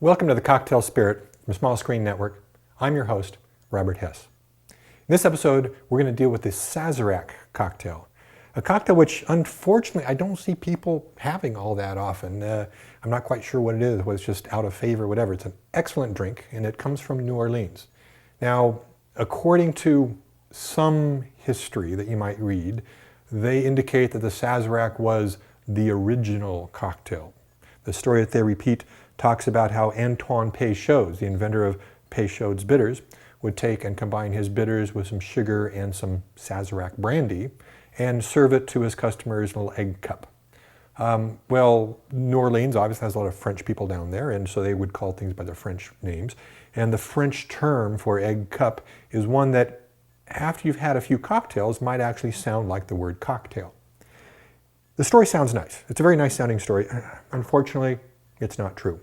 Welcome to the Cocktail Spirit from Small Screen Network. I'm your host, Robert Hess. In this episode, we're going to deal with the Sazerac cocktail. A cocktail which, unfortunately, I don't see people having all that often. I'm not quite sure what it is, whether it's just out of favor, whatever. It's an excellent drink, and it comes from New Orleans. Now, according to some history that you might read, they indicate that the Sazerac was the original cocktail. The story that they repeat talks about how Antoine Peychaud, the inventor of Peychaud's bitters, would take and combine his bitters with some sugar and some Sazerac brandy and serve it to his customers in a little egg cup. Well, New Orleans obviously has a lot of French people down there, and so they would call things by their French names. And the French term for egg cup is one that, after you've had a few cocktails, might actually sound like the word cocktail. The story sounds nice. It's a very nice sounding story. Unfortunately, it's not true.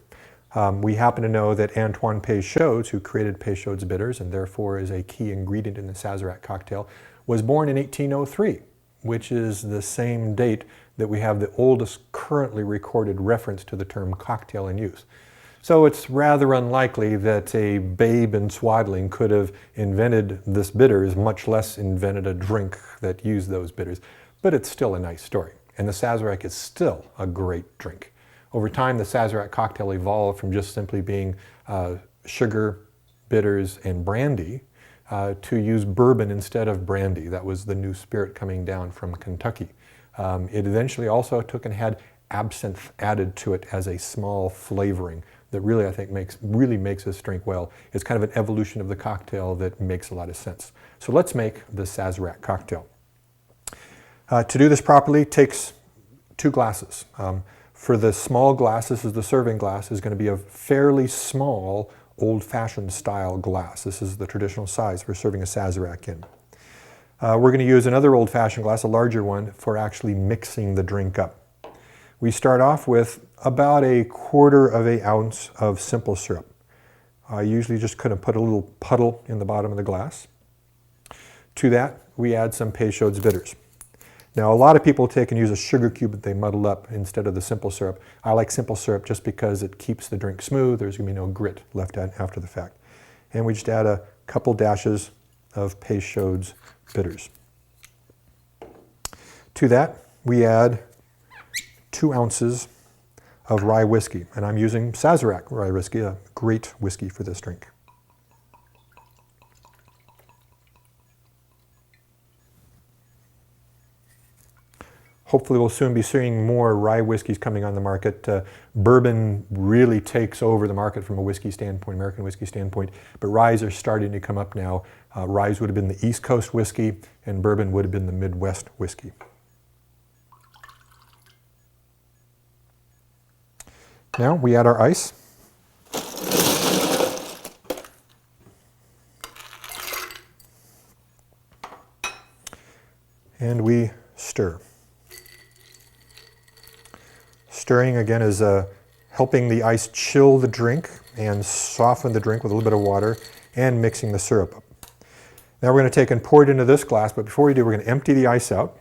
We happen to know that Antoine Peychaud, who created Peychaud's bitters and therefore is a key ingredient in the Sazerac cocktail, was born in 1803, which is the same date that we have the oldest currently recorded reference to the term cocktail in use. So it's rather unlikely that a babe in swaddling could have invented this bitters, much less invented a drink that used those bitters. But it's still a nice story. And the Sazerac is still a great drink. Over time, the Sazerac cocktail evolved from just simply being sugar, bitters, and brandy to use bourbon instead of brandy. That was the new spirit coming down from Kentucky. It eventually also took and had absinthe added to it as a small flavoring that really, I think, makes this drink well. It's kind of an evolution of the cocktail that makes a lot of sense. So let's make the Sazerac cocktail. To do this properly takes 2 glasses. For the small glass, this is the serving glass, is going to be a fairly small old-fashioned style glass. This is the traditional size for serving a Sazerac in. We're going to use another old-fashioned glass, a larger one, for actually mixing the drink up. We start off with about 1/4 ounce of simple syrup. I usually just kind of put a little puddle in the bottom of the glass. To that, we add some Peychaud's bitters. Now, a lot of people take and use a sugar cube that they muddle up instead of the simple syrup. I like simple syrup just because it keeps the drink smooth. There's going to be no grit left out after the fact. And we just add a couple dashes of Peychaud's bitters. To that, we add 2 ounces of rye whiskey. And I'm using Sazerac rye whiskey, a great whiskey for this drink. Hopefully we'll soon be seeing more rye whiskeys coming on the market. Bourbon really takes over the market from a whiskey standpoint, American whiskey standpoint, but ryes are starting to come up now. Ryes would have been the East Coast whiskey, and bourbon would have been the Midwest whiskey. Now we add our ice. And we stir. Stirring, again, is helping the ice chill the drink and soften the drink with a little bit of water and mixing the syrup up. Now we're going to take and pour it into this glass, but before we do, we're going to empty the ice out.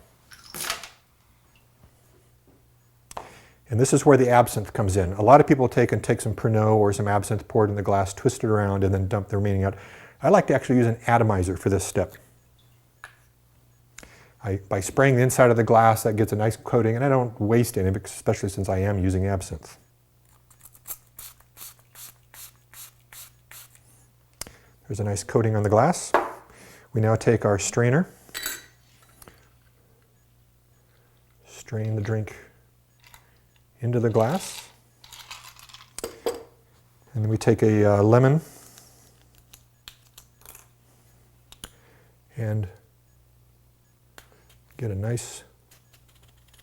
And this is where the absinthe comes in. A lot of people take some Pernod or some absinthe, pour it in the glass, twist it around, and then dump the remaining out. I like to actually use an atomizer for this step. By spraying the inside of the glass, that gets a nice coating, and I don't waste any, especially since I am using absinthe. There's a nice coating on the glass. We now take our strainer, strain the drink into the glass, and then we take a lemon and get a nice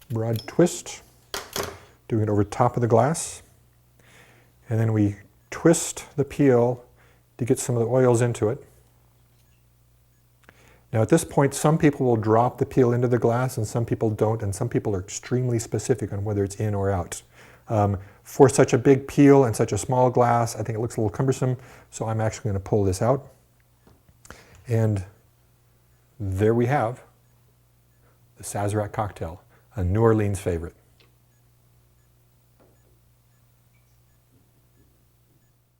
broad twist, doing it over top of the glass. And then we twist the peel to get some of the oils into it. Now at this point, some people will drop the peel into the glass and some people don't, and some people are extremely specific on whether it's in or out. For such a big peel and such a small glass, I think it looks a little cumbersome, so I'm actually going to pull this out. And there we have the Sazerac cocktail, a New Orleans favorite.